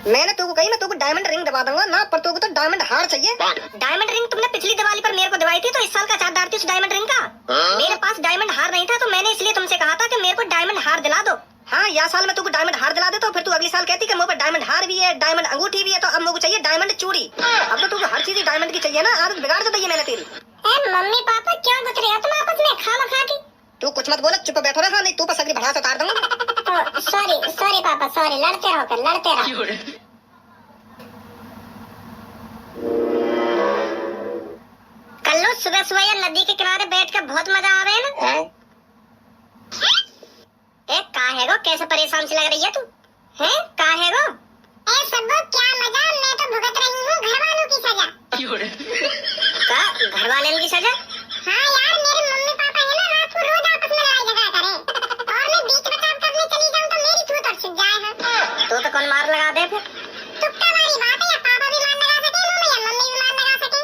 मैंने तुमको कही ना, तुमको डायमंड रिंग दबा दूंगा ना, पर तुमको तो डायमंड हार चाहिए। डायमंड रिंग तुमने पिछली दिवाली पर मेरे को दिवाई थी, तो इस साल का चार्ज डालती उस डायमंड रिंग का। मेरे पास डायमंड हार नहीं था, तो मैंने इसलिए तुमसे कहा था कि मेरे को डायमंड हार दिला दो। हाँ, या साल में तुमको डायमंड हार दिला दे, तो फिर तू अगली साल कहती कि मुझे डायमंड हार भी है, डायमंड अंगूठी भी है, तो अब मुझे चाहिए डायमंड चूड़ी। अब तो तुमको हर चीज डायमंड की चाहिए ना, आदत बिगाड़ दो भैया मैंने तेरी। मम्मी पापा क्यों गुथ रहे हो तुम आपस में खामखा की? तू कुछ मत बोल, चुप बैठो रहा, नहीं तू पर सगरी भड़ास उतार दूंगा। सॉरी सॉरी पापा सॉरी, लड़ते रहो फिर लड़ते रहो। कल्लू सुबह सुबह ये नदी के किनारे बैठ कर बहुत मजा आ रहा है ना? एक काहे गो कैसे परेशान सी लग रही है तू? हैं काहे गो? ए सबो क्या मजा, मैं तो भुगत रही हूँ घर वालों की सजा। का घर वालों की सजा? हाँ यार, मेरे मम्मी पापा है ना, रात को रोज आपस में लड़ाई झगड़ा करें, और मैं बीच बचाव करने चली जाऊँ तो मेरी छूत और छिप जाए। हाँ तो कौन मार लगा दे फिर? तुक्का वाली बात है, या पापा भी मार लगा सके मुंह में, या मम्मी भी मार लगा सके।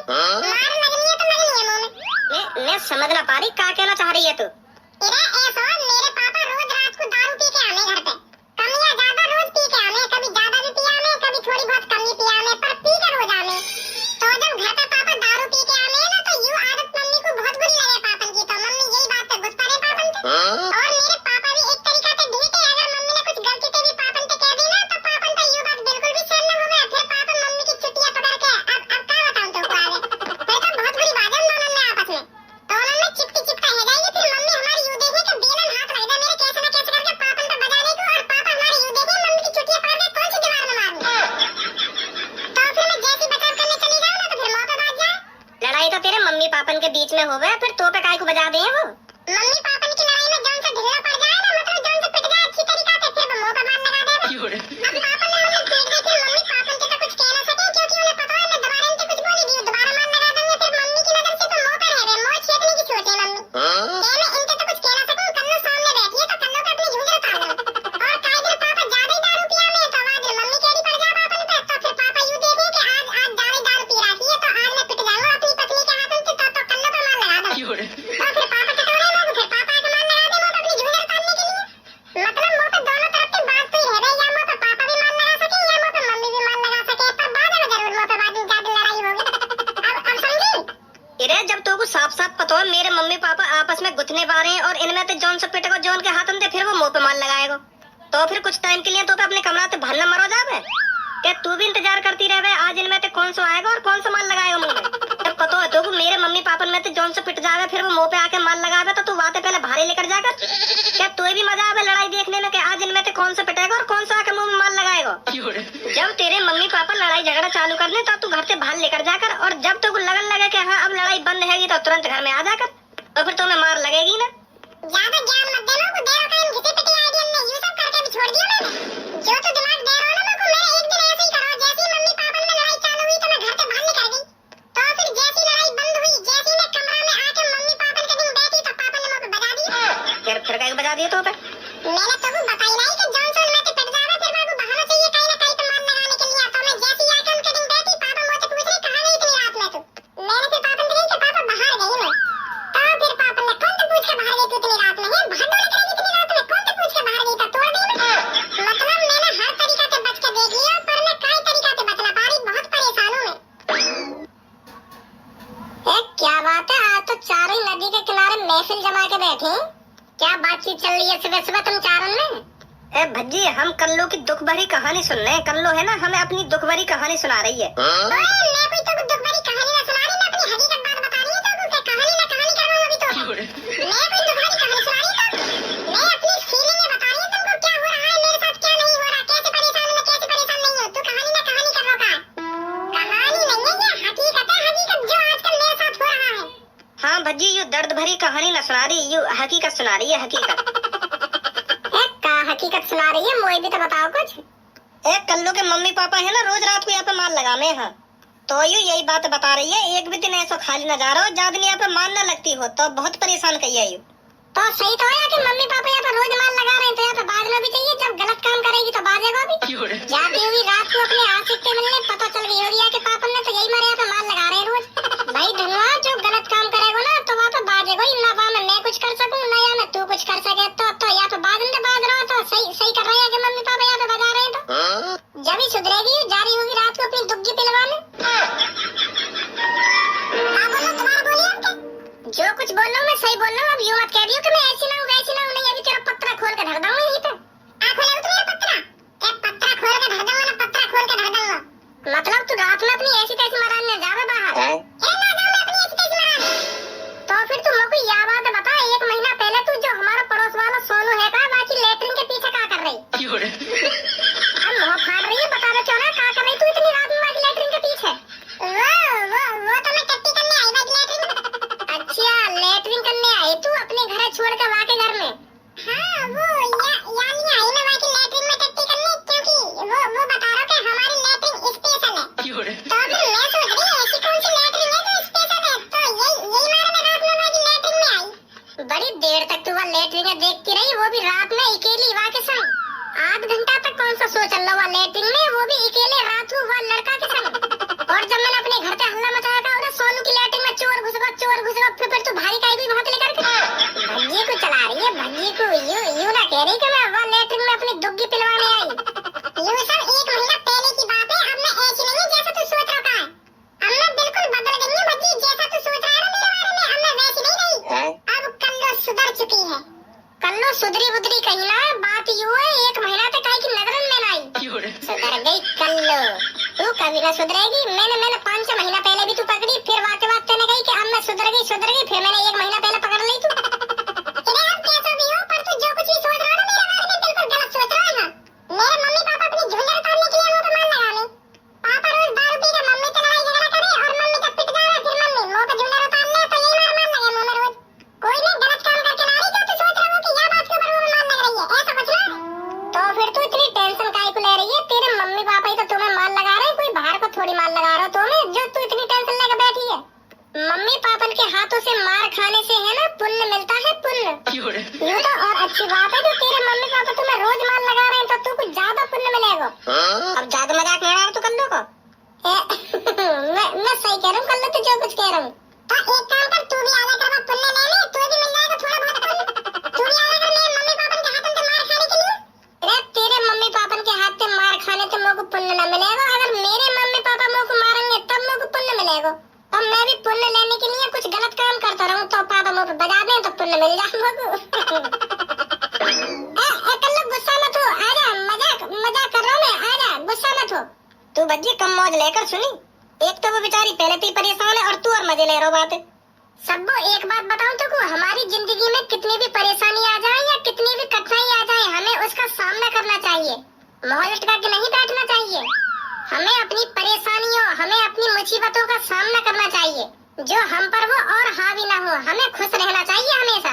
मार लगनी है तो लगनी है मुंह में। मैं समझ ना पा रही क्या कहना चाह रही है तू? इधर ऐसा मेरे पापा रोज रात को दारू पी के आने घर पे, कम या ज्यादा रोज पी के आने, कभी ज्यादा भी पिया आने, कभी थोड़ी बहुत कम भी पिया आने, पर पी के रोज आने। तो जब घर पे पापा दारू पी के आने ना, तो यूं आदत मम्मी को बहुत बुरी लगे पापन की, तो मम्मी यही बात पे गुस्सा रहे पापन पे। और मेरे पापा भी एक तरीका से ढीठ है, अगर मम्मी ने कुछ गलती से भी पापन पे कह दी ना, तो पापन पे यूं बात बिल्कुल भी सहन न होवे, फिर पापन मम्मी की चुटिया पकड़ के अब क्या बताऊं तुमको आगे, फिर तो बहुत बुरी बात है उन दोनों में आपस में। तो उन्होंने चिपकी चिपका है जाएगी, फिर मम्मी हमारी यूं देखे कि बेलन हाथ लग जाए मेरे कैसे ना कैसे करके पापन पे बजाने को, और पापा हमारी यूं देखे मम्मी की चुटिया पकड़ के कौन सी दीवार में मारूं। तो फिर मैं जैसी बचाव करने चली जाऊं ना, तो फिर मौका बाज जाए। लड़ाई तो तेरे मम्मी पापन के बीच में होवे, फिर तो पे काय को बजा दे वो? मम्मी पापन की लड़ाई में जौन से ढिलना पड़ जाए ना, मतलब जौन से पिट जाए अच्छी तरीका से, फिर वो मौका बाज लगा दे। अब पापन ने मुझे पीट दी थी, मम्मी पापन के तो कुछ कह ना सके, क्योंकि उन्हें पता है मैं दोबारा इनसे कुछ बोली दी, दोबारा मार लगा देंगे, फिर मम्मी की नजर से तो मौका रह गए, मोह छेदने की सोच है मम्मी। मैं इनसे तो कुछ कह ना सकूं, कन्नो सामने बैठी है तो कन्नो पे अपनी झुंझुन उतार लूं। और काय दिन पापा ज्यादा ही दारू पिया में, तो आवाज मम्मी केड़ी पड़ जा पापन पे, तो फिर पापा यूं देखे कि आज आज ज्यादा दारू पी रखी है, तो आज मैं पिट जाऊंगा अपनी पत्नी के हाथों से, तो कन्नो पे मार लगा दूं। तो फिर पापा टटोले लोग, फिर पापा आके मार लगा दे मुंह पे अपनी झुंझुन उतारने के लिए। मतलब मुंह पे दोनों तरफ के बात तो ही रह गई, या मुंह पे पापा भी मार लगा सके, या मुंह पे मम्मी भी मार लगा सके, पर बाद में जरूर मुंह पे बाद में ज्यादा लड़ाई होगी। अब समझी? इरे जब तो को साफ साफ पता है मेरे मम्मी पापा आपस में गुथने पा रहे हैं, और इनमें तो जौन से पिटेगा जौन के हाथ में, फिर वो मुंह पे मार लगाएगा, तो फिर कुछ टाइम के लिए तो पे अपने कमरा से भालना मरो जावे। क्या तू भी इंतजार करती रहे आज इनमें से कौन सा आएगा और कौन सा माल लगाएगा मुंह में? जब पता है तो मेरे मम्मी पापा में तो जौन से पिट जावे, फिर वो मुंह पे आके माल लगावे, तो तू बातें पहले भारी लेकर जाकर। क्या तू भी मजा आवे लड़ाई देखने में कि आज इनमें से कौन सा पिटेगा और कौन सा आके मुंह में माल लगाएगा? जब तेरे मम्मी पापा लड़ाई झगड़ा चालू कर दे, तब तू घर से बाहर लेकर जाकर, और जब तो लगन लगे कि हाँ अब लड़ाई बंद हैगी, तो तुरंत घर में आ जाकर, तो फिर तुम्हें मार लगेगी ना। ज्यादा ज्ञान मत देना को, देर का इन घिसे पिटे आइडिया ने ये सब करके भी छोड़ दिया मैंने। जो तू दिमाग दे रहा है ना मेरे को, मेरे एक दिन ऐसे ही करो, जैसे ही मम्मी पापा में लड़ाई चालू हुई तो मैं घर से बाहर निकल गई, तो फिर जैसी लड़ाई बंद हुई, जैसे ही मैं कमरा में आके मम्मी पापा के दिन बैठी, तो पापा ने मुझे बजा दी। फिर क्या बजा दिया तो पे? मैंने तो को बताई नहीं कि जॉनसन में तो पिट जावे, फिर मेरे को बहाना चाहिए कहीं ना कहीं पे मार लगाने के लिए, तो मैं जैसे ही आके उनके दिन बैठी, पापा मुझसे पूछ रहे कहां गई इतनी रात में तू? मैंने फिर पापा से कही कि पापा बाहर गई मैं। तो फिर पापा ने कौन से पूछ के बाहर गई तू इतनी रात में? है बाहर डोले करेगी इतनी रात में? कौन से पूछ के बाहर गई था? तोड़ दी मैं। मतलब मैंने हर तरीका से बच के देख लिया, पर मैं कई तरीका से बच ना पा रही, बहुत परेशान हूं मैं। क्या बात है, आज तो चारों ही नदी के किनारे महफिल जमा के बैठे हैं। क्या बातचीत चल रही है सुबह सुबह तुम चारों में? ए भज्जी, हम कल्लू की दुख भरी कहानी सुन रहे हैं। कल्लू है ना, हमें अपनी दुख भरी कहानी सुना रही है। मैं कोई तो दुख भरी कहानी ना सुना रही, मैं अपनी हकीकत बात बता रही हूं, तो कहानी ना कहानी कर रहा हूं अभी तो। मैं कोई दुख भरी कहानी सुना रही तो मैं अपनी फीलिंग बता रही हूं तुमको, क्या हो रहा है मेरे साथ, क्या नहीं हो रहा, कैसे परेशान हूं मैं, कैसे परेशान नहीं हूं। तू कहानी ना कहानी कर रहा है, कहानी नहीं है ये, हकीकत है, हकीकत जो आजकल मेरे साथ हो रहा है। हाँ भज्जी, यू दर्द भरी कहानी ना सुना रही, यू हकीकत सुना रही है, हकीकत। हकीकत सुना रही है, मुझे भी तो बताओ कुछ। एक कल्लू के मम्मी पापा है ना, रोज रात को यहाँ पे मार लगाने हैं, तो यू यही बात बता रही है, एक भी दिन ऐसा खाली न जा रहा हो ज्यादा यहाँ पे मार न लगती हो, तो बहुत परेशान कही है यू। तो सही तो है कि मम्मी पापा यहाँ पे रोज मार लगा रहे हैं, तो यहाँ पे बाजना भी चाहिए, जब गलत काम करेगी तो बाजेगा भी। जाती हुई रात को अपने आशिक के मिलने पता चल गई होगी कि पापा ने तो यही मारे, यहाँ पे मार लगा रहे हैं रोज। भाई धनुआ, जो गलत काम करेगा ना तो वहाँ पे बाजेगा ही ना, वहाँ मैं कुछ कर सकूँ ना या मैं तू कुछ कर सके, तो यहाँ पे बाज रहा, तो सही सही कर रहे हैं कि मम्मी पापा यहाँ पे बजा रहे हैं। तो जब अभी सुधरेगी, जा रही होगी रात को अपनी दुग्गी पिलवाने। दोबारा बोलिए आप क्या? जो कुछ बोल रहा हूँ मैं सही बोल रहा हूँ, अब यूं मत कह दियो कि मैं ऐसी ना हूँ वैसी ना हूँ। नहीं, अभी तेरा पत्रा खोल के धर दूंगा यहीं पे। खोले तो मेरा पत्रा? क्या पत्रा खोल के धर दूंगा ना, पत्रा खोल के धर दूंगा। मतलब तू रात में अपनी ऐसी तैसी मराने जावे बाहर? ना जाऊँ मैं अपनी ऐसी तैसी मराने। तो फिर तू मेरे को यह बात बता, 1 महीना पहले तू जो हमारा पड़ोस वाला सोनू है का बाकी लेटरिन के पीछे क्या कर रही? अब मुंह फाड़ रही है, बता दो क्यों ना क्या कर रही तू इतनी रात में बाकी लेटरिन के पीछे? वो तो मैं टट्टी करने आई बाकी लेटरिन। अच्छा, लेटरिन करने आई तू अपने घर छोड़ के वाके घर में? हाँ, वो या नहीं आई मैं बाकी लेटरिन में टट्टी करने, क्योंकि वो बता रहा कि हमारी लेटरिन स्पेशल है। तो फिर मैं सोच रही ऐसी कौन सी लेटरिन है जो स्पेशल है, तो यही मारा मैं रात में बाकी लेटरिन में आई। बड़ी देर तक तू वह लेटरिन देखती रही, वो भी रात में अकेली वाके संग। 8 घंटा तक कौन सा सो चल रहा हुआ लेटरिन में, वो भी अकेले रात को हुआ लड़का के संग। और जब मैंने अपने घर पे हल्ला मचाया था उधर सोनू की लेटरिन में चोर घुस गया, फिर तू भारी काई भी वहां के लेकर भग्गी को चला रही है। भग्गी को यूं ना कह रही कि मैं वह लेटरिन में अपनी दुग्गी पिलवाने आई। ये सब 1 महीना पहले की बात है, अब मैं ऐसी नहीं हूं जैसा तू सोच रहा है। अब मैं बिल्कुल बदल गई हूं भग्गी, जैसा तू सोच रहा है ना मेरे बारे में, अब मैं वैसी नहीं रही। अब कल्लो सुधर चुकी है। कल्लो सुधरी बुधरी कहीं ना, बात यूं है 1 महीना तक आई की नजर में आई। सुधर गई कल्लो, तू कभी ना सुधरेगी। मैंने 5-6 महीना पहले भी तू पकड़ी, फिर वाके कहने गई कि अब मैं सुधर गई, फिर मैंने 1 महीना पहले पकड़ ली तू। अरे अब कैसा भी हो, पर तू जो कुछ भी सोच रहा है ना मेरे बारे में बिल्कुल गलत सोच रहा है ना। मेरे मम्मी पापा अपनी झुंझुन उतारने के लिए मुंह पे मार लगा ले। पापा रोज दारू पी के मम्मी से लड़ाई झगड़ा करे और मम्मी जब पिट जाए फिर मम्मी मुंह पे झुंझुन उतार ले, तो यही मार लगे मुंह में रोज। कोई भी गलत काम करके ला रही, तो तू सोच रहा हो कि यह बात के ऊपर मुंह में मार लग रही है, ऐसा कुछ ना। तो फिर तू इतनी टेंशन काहे को ले रही है? तेरे मम्मी पापा ही तो तुम्हें मार लगा रहे हैं, कोई बाहर को थोड़ी मार लगा रहा हो तुम्हें, जो तू इतनी टेंशन लेकर बैठी है। मम्मी पापा के हाथों से मार खाने से है ना पुण्य मिलता है, पुण्य। ये तो और अच्छी बात है जो तेरे मम्मी पापा तुम्हें रोज मार लगा रहे हैं, तो तू कुछ ज्यादा पुण्य मिलेगा। अब ज्यादा मजाक नहीं रहा है तू कल्लू को? मैं सही कह रहा हूँ कल्लू, तू जो कुछ कह रहा हूँ। तो एक काम कर, तू भी आजा कर पुण्य ले ले, तू भी मिल जाएगा थोड़ा बहुत पुण्य। तू भी आजा कर मेरे मम्मी पापा के हाथों से मार खाने के लिए। अरे तेरे मम्मी पापा के हाथ से मार खाने से मुझको पुण्य न मिलेगा, अगर मेरे मम्मी पापा मुझको मारेंगे तब मुझको पुण्य मिलेगा। अब मैं भी पुण्य लेने के लिए कुछ गलत काम करता रहूं तो पापा मुझे बजा दें तो पुण्य मिल जाए मुझको। कल्लू गुस्सा मत हो, आजा, मजाक कर रहा हूं मैं, आजा गुस्सा मत हो। तू बज्जी कम मौज लेकर सुनी, एक तो वो बेचारी पहले से परेशान है और तू और मजे ले रहा बात है। सबको एक बात बताऊं तो हमारी जिंदगी में कितनी भी परेशानी आ जाए या कितनी भी कठिनाई आ जाए, हमें उसका सामना करना चाहिए, माहौल लटका के नहीं बैठना चाहिए। हमें अपनी परेशानियों, हमें अपनी मुसीबतों का सामना करना चाहिए, जो हम पर वो और हावी ना हो। हमें खुश रहना चाहिए हमेशा।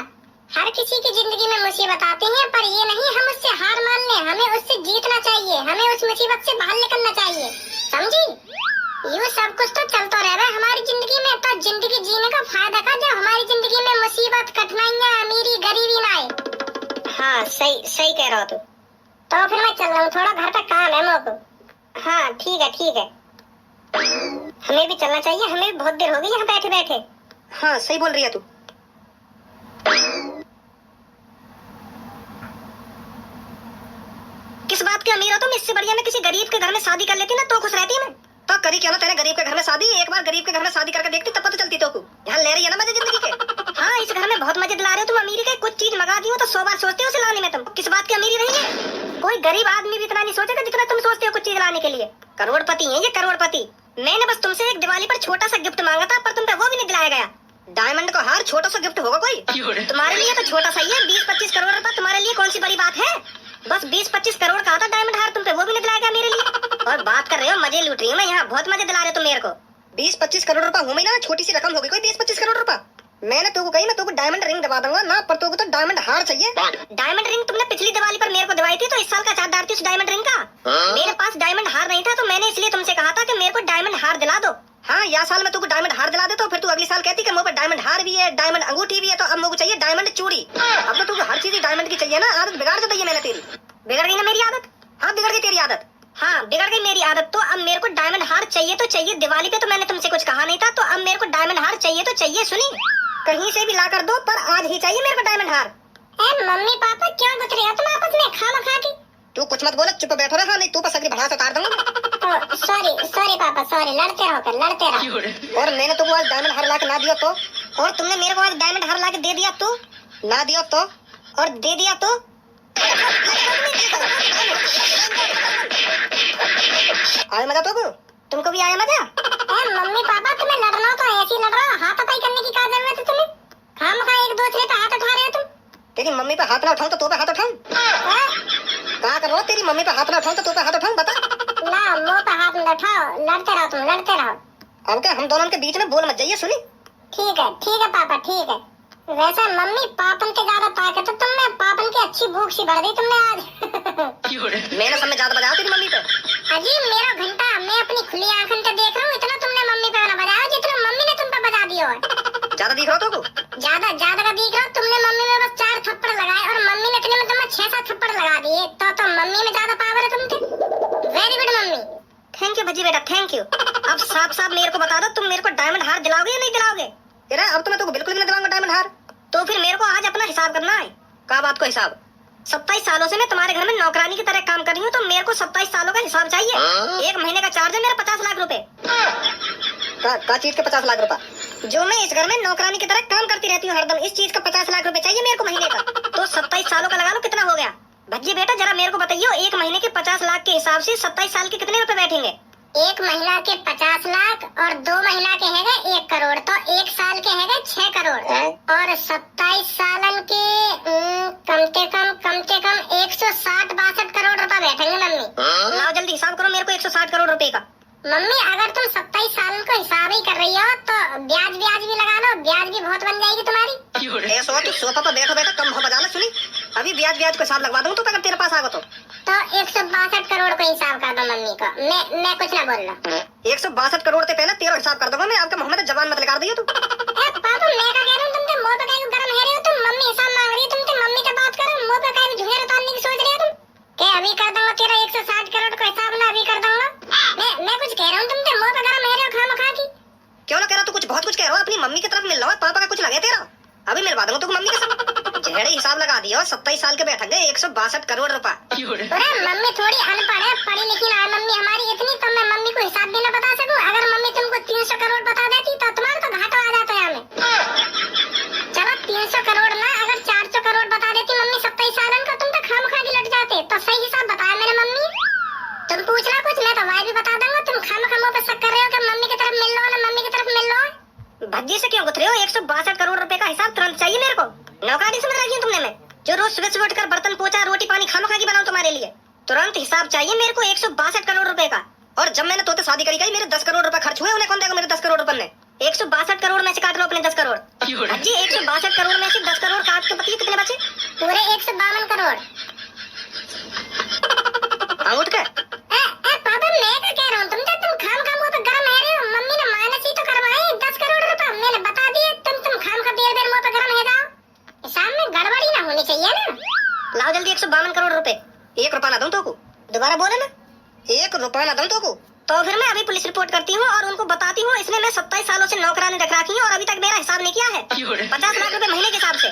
हर किसी की जिंदगी में मुसीबत आती है, पर ये नहीं हम उससे हार मान लें, हमें उससे जीतना चाहिए, हमें उस मुसीबत से बाहर निकलना चाहिए, समझी? ये सब कुछ तो चलता रह रहा है हमारी जिंदगी में, तो जिंदगी जीने का फायदा का जब हमारी जिंदगी में मुसीबत, कठिनाइयाँ, अमीरी, गरीबी ना आए। हाँ, सही कह रहा हो तू। तो फिर मैं चल रहा हूँ, थोड़ा घर पे काम है मुझको। हाँ ठीक है। हमें भी चलना चाहिए, हमें भी बहुत देर हो गई यहाँ बैठे बैठे। हाँ सही बोल रही है तू। किस बात के अमीर हो तुम? इससे बढ़िया मैं किसी गरीब के घर में शादी कर लेती ना, तो खुश रहती मैं। तो करी क्यों ना तेरे गरीब के घर में शादी? एक बार गरीब के घर में शादी करके देखती तब पता चलती तो को। यहाँ ले रही है ना मजे जिंदगी के। हाँ, इस घर में बहुत मजे दिला रहे हो तुम अमीरी के। कुछ चीज मंगा दी हो तो 100 बार सोचते हो उसे लाने में। तुम किस बात की अमीरी रही है? कोई गरीब आदमी भी इतना नहीं सोचेगा जितना तुम सोचते हो कुछ चीज लाने के लिए। करोड़पति है ये, करोड़पति। मैंने बस तुमसे एक दिवाली पर छोटा सा गिफ्ट मांगा था, पर तुम पे वो भी नहीं दिलाया गया। डायमंड का हार छोटा सा गिफ्ट होगा कोई? तुम्हारे लिए तो छोटा सा ही है। 20-25 करोड़ रुपए तुम्हारे लिए कौन सी बड़ी बात है? बस 20-25 करोड़ का था डायमंड हार, तुम पे वो भी नहीं दिलाया गया मेरे लिए। और बात कर रहे हो मजे लूट रही हूँ मैं यहाँ, बहुत मजे दिला रहे हो तुम मेरे को। 20-25 करोड़ रुपए हूँ मैं ना, छोटी सी रकम होगी कोई 20-25 करोड़ रुपए। मैंने तुमको कही मैं तुमको डायमंड रिंग दबा दूंगा ना, पर तुमको तो डायमंड हार चाहिए। डायमंड रिंग तुमने पिछली दिवाली पर मेरे को दिवाई थी, तो इस साल का चार्जदार थी उस डायमंड रिंग का। मेरे पास डायमंड हार नहीं था, तो मैंने इसलिए तुमसे कहा था कि मेरे को डायमंड हार दिला दो। हाँ, यह साल मैं तुमको डायमंड हार दिला देता हूँ, फिर तू अगली साल कहती कि मुझे पर डायमंड हार भी है, डायमंड अंगूठी भी है, तो अब मुझे चाहिए डायमंड चूड़ी। अब तो तुमको हर चीज डायमंड की चाहिए ना। आदत बिगाड़ दी है मैंने तेरी। बिगड़ गई ना मेरी आदत? हाँ बिगड़ गई तेरी आदत। हाँ बिगड़ गई मेरी आदत। तो अब मेरे को डायमंड हार चाहिए तो चाहिए। दिवाली पे तो मैंने तुमसे कुछ कहा नहीं था, तो अब मेरे को डायमंड हार चाहिए तो चाहिए। सुनी, कहीं से भी ला कर दो, पर आज ही चाहिए मेरे को डायमंड हार। मम्मी पापा क्यों गुथ रहे हो तुम आपस में खामखा की? तू कुछ मत बोले, चुप बैठो रहा, नहीं तू पर सगरी भड़ास उतार दूंगा। तो सॉरी पापा सॉरी, लड़ते रहो। और मैंने तुमको आज डायमंड हार ला के ना दिया तो? और तुमने मेरे को आज डायमंड हार ला के दे दिया तो? ना दिया तो? और दे दिया तो? आया मजा तुमको भी आया मजा? मम्मी पापा तुम्हें लड़ना तो ऐसे लड़ रहा हो, हाथापाई करने की क्या जरूरत है तुम्हें? खामखा एक दूसरे पे हाथ उठा रहे हो तुम। तेरी मम्मी पे हाथ ना उठाऊं तो पे हाथ उठाऊं? क्या कर रहा हो? तेरी मम्मी पे हाथ ना उठाऊं तो पे हाथ उठाऊं? बता ना, मुंह पे हाथ न उठाओ, लड़ते रहो तुम, लड़ते रहो। अब क्या हम दोनों के बीच में बोल मत जाइए, सुनी? ठीक है पापा ठीक है। वैसे मम्मी पापन के ज्यादा ताकत है तुम में, पापन की अच्छी भूख सी भर दी तुमने आज। मैंने सब में ज्यादा बजाया तेरी मम्मी पे। अजी मेरा घंटा मैं अपनी खुली आंखों से देख रहा हूँ, इतना तुमने मम्मी पे ना बजाया जितना मम्मी ने तुम पे बजा दिया है। ज्यादा दिख रहा हो? ज्यादा का दिख रहा, तुमने मम्मी में बस 4 थप्पड़ लगाए और मम्मी ने इतने में तुम्हें 6-7 थप्पड़ लगा दिए, तो मम्मी में ज्यादा पावर है तुमसे। Very good mummy. Thank you Bhajji बेटा, थैंक यू। अब साफ मेरे को बता दो, तुम मेरे को डायमंड हार दिलाओगे या नहीं दिलाओगे? अब तो मैं तुमको बिल्कुल भी नहीं दिलाऊंगा डायमंड हार। तो फिर मेरे को आज अपना हिसाब करना है। क्या बात को हिसाब? 27 सालों से मैं तुम्हारे घर में नौकरानी की तरह काम कर रही हूँ, तो मेरे को 27 सालों का हिसाब चाहिए। 1 महीने का चार्ज है मेरा 50 लाख रुपए। क्या चीज के 50 लाख रुपए? जो मैं इस घर में नौकरानी की तरह काम करती रहती हूँ हरदम, इस चीज का 50 लाख रुपए चाहिए मेरे को महीने का। तो 27 सालों का लगा लो, कितना हो गया? भज्जी बेटा जरा मेरे को बताइए, 1 महीने के 50 लाख के हिसाब से 27 साल के कितने रुपए बैठेंगे? 1 महीना के 50 लाख और 2 महीना के है 1 करोड़, तो 1 साल के है 6 करोड़ और 27 सालन के कम से कम 160-62 करोड़ रुपए बैठेंगे मम्मी। लाओ जल्दी हिसाब करो मेरे को 160 करोड़ रुपए का। मम्मी अगर तुम 27 साल को हिसाब ही कर रही हो तो ब्याज भी लगा लो, ब्याज भी बहुत बन जाएगी तुम्हारी। तू सोफा पर बैठो बेटा, कम बजा लो, सुनी? अभी ब्याज को हिसाब लगवा दूं तो अगर तेरे पास आगो तो 162 करोड़ को हिसाब कर दो मम्मी को। मैं कुछ ना बोल रहा। 162 करोड़ से पहले तेरा हिसाब कर दूंगा मैं। आपके मुंह में तो जबान मत लगा दियो तू। पापा मैं क्या कह रहा हूँ, तुम मुंह पे काहे गरम है रहे हो तुम? मम्मी हिसाब मांग रही है तुमसे, मम्मी से बात करो, मुंह पे काहे झुंझुने उतारने की सोच रहे हो तुम? क्या अभी कर दूंगा तेरा 160 करोड़ का हिसाब? ना अभी कर दूंगा। मैं कुछ कह रहा हूँ तुमसे, मुंह पे गरम है रहे हो खामखा की। क्यों ना कह रहा? तू कुछ बहुत कुछ कह रहा है, अपनी मम्मी की तरफ मिल रहा है, पापा का कुछ लगे तेरा। अभी मिलवा दूंगा तुमको मम्मी के साथ। झेड़े हिसाब लगा दिया, 27 साल के बैठ गए 162 करोड़ रुपए। अरे मम्मी थोड़ी अनपढ़ है, पढ़ी लिखी ना है मम्मी हमारी इतनी, तो मैं मम्मी को हिसाब भी ना बता सकूं। अगर मम्मी तुमको 300 करोड़ बता देती तो तुम्हारा तो घाटा आ जाता है हमें। चलो 300 करोड़ ना, अगर 400 करोड़ बता देती मम्मी 27 सालन का, तुम तो खामखा के लट जाते। तो सही हिसाब बताया मेरे मम्मी। तुम पूछना कुछ, मैं तो वाई भी बता दूंगा। तुम खामखा मुंह पे शक कर रहे हो कि मम्मी की तरफ मिल लो ना मम्मी की तरफ मिल लो। भज्जी से क्यों गुथरे हो? 162 करोड़ रुपए का हिसाब तुरंत चाहिए मेरे को। नौकरानी समझ रही है तुमने? मैं जो रोज सुबह उठकर बर्तन पोछा रोटी पानी खामखा की बनाऊं तुम्हारे लिए, तुरंत हिसाब चाहिए मेरे को 162 करोड़ रुपए का। और जब मैंने तोते शादी करी गई, मेरे 10 करोड़ रुपए खर्च हुए, उन्हें कौन देगा मेरे 10 करोड़ रुपए ने? 162 करोड़ में से काट लो अपने 10 करोड़। भज्जी 162 करोड़ में से 10 करोड़ काट के बताइए कितने बचे? पूरे 152 करोड़। उठ के पापा मैं क्या कह रहा हूँ, तुम खामखा मुंह पे गरम है रहे हो। मम्मी ने माइनस ही तो करवाए 10 करोड़ रुपए, मैंने बता दिए। तुम खामखा बेर मुंह पे गरम है जाओ। हिसाब में गड़बड़ी ना होनी चाहिए ना। लाओ जल्दी 152 करोड़ रुपए। 1 रुपया ना दूं तो को? दोबारा बोले ना, 1 रुपया ना दूं तो को? तो फिर मैं अभी पुलिस रिपोर्ट करती हूँ और उनको बताती हूँ इसने मैं 27 सालों से नौकरानी रख रखी है और अभी तक मेरा हिसाब नहीं किया है 50 लाख रुपए महीने के हिसाब से।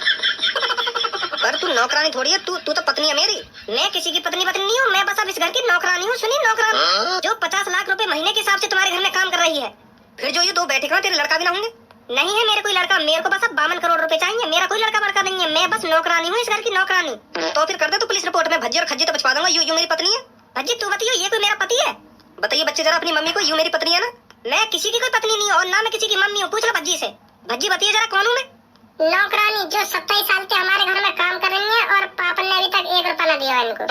पर तू नौकरानी थोड़ी है, तू तो पत्नी है मेरी। मैं किसी की पत्नी नहीं हूँ, मैं बस अब इस घर की नौकरानी हूँ। सुनी, नौकरानी जो 50 लाख रुपए महीने के हिसाब से तुम्हारे घर में काम कर रही है। फिर जो ये 2 बैठे कहाँ, तेरे लड़का भी ना होंगे? नहीं है मेरे कोई लड़का, मेरे को बस अब 52 करोड़ रुपए चाहिए। मेरा कोई लड़का बड़का नहीं है, मैं बस नौकरानी हूँ इस घर की नौकरानी। तो फिर कर दे तू पुलिस रिपोर्ट में। भज्जी और खज्जी तो बचवा दूंगा। यू मेरी पत्नी है। भज्जी तू बताइए, ये कोई मेरा पति है? बताइए बच्चे जरा अपनी मम्मी को, यू मेरी पत्नी है ना? मैं किसी की कोई पत्नी नहीं हूँ और ना मैं किसी की मम्मी हूँ। पूछ लो भज्जी से। भज्जी बताइए जरा कौन हूँ मैं? नौकरानी जो 27 साल से हमारे घर में काम कर रही है और पापा ने अभी तक 1 रुपया न दिया इनको।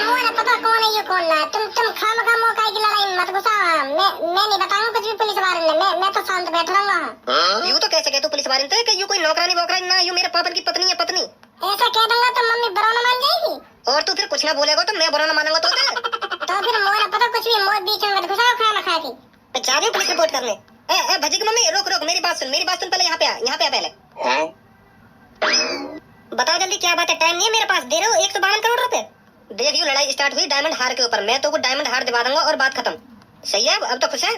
मुझे पता कौन है ये कौन ना। तुम खामखा मुंह काहे की लड़ाई मत घुसाओ। मैं नहीं बताऊंगा कुछ भी पुलिस वाले ने। मैं तो शांत बैठ रहूंगा। यू तो कैसे कह तू पुलिस वाले ने कि यू कोई नौकरानी वोकरानी ना, यू मेरे पापा की पत्नी है, पत्नी। ऐसा कह दूंगा तो मम्मी बुरा न मान जाएगी। और तू फिर कुछ ना बोलेगा तो मैं बुरा ना मानूंगा तो फिर मुझे पता कुछ भी मुंह बीच में मत घुसाओ खामखा की। जा रही हूँ पुलिस रिपोर्ट करने। भज्जी की मम्मी रोक मेरी बात सुन पहले। यहाँ पे आ पहले। बताओ जल्दी क्या बात है? टाइम नहीं है मेरे पास। दे रहे हो 152 करोड़ रुपए। देख यू लड़ाई स्टार्ट हुई डायमंड हार के ऊपर। मैं तो डायमंड हार दिवा दूंगा और बात खत्म। सही है? अब तो खुश है?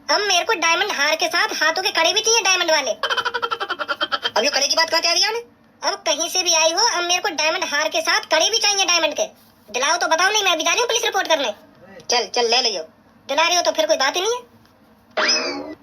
अब मेरे को डायमंड हार के साथ हाथों के कड़े भी चाहिए डायमंड वाले। अब ये कड़े की बात कहते आ गई अब कहीं से भी आई हो, अब मेरे को डायमंड हार के साथ कड़े भी चाहिए डायमंड के। दिलाओ तो बताओ, नहीं मैं अभी जा रही हूँ पुलिस रिपोर्ट करने। चल चल ले लियो, दिला रही हो तो फिर कोई बात ही नहीं है।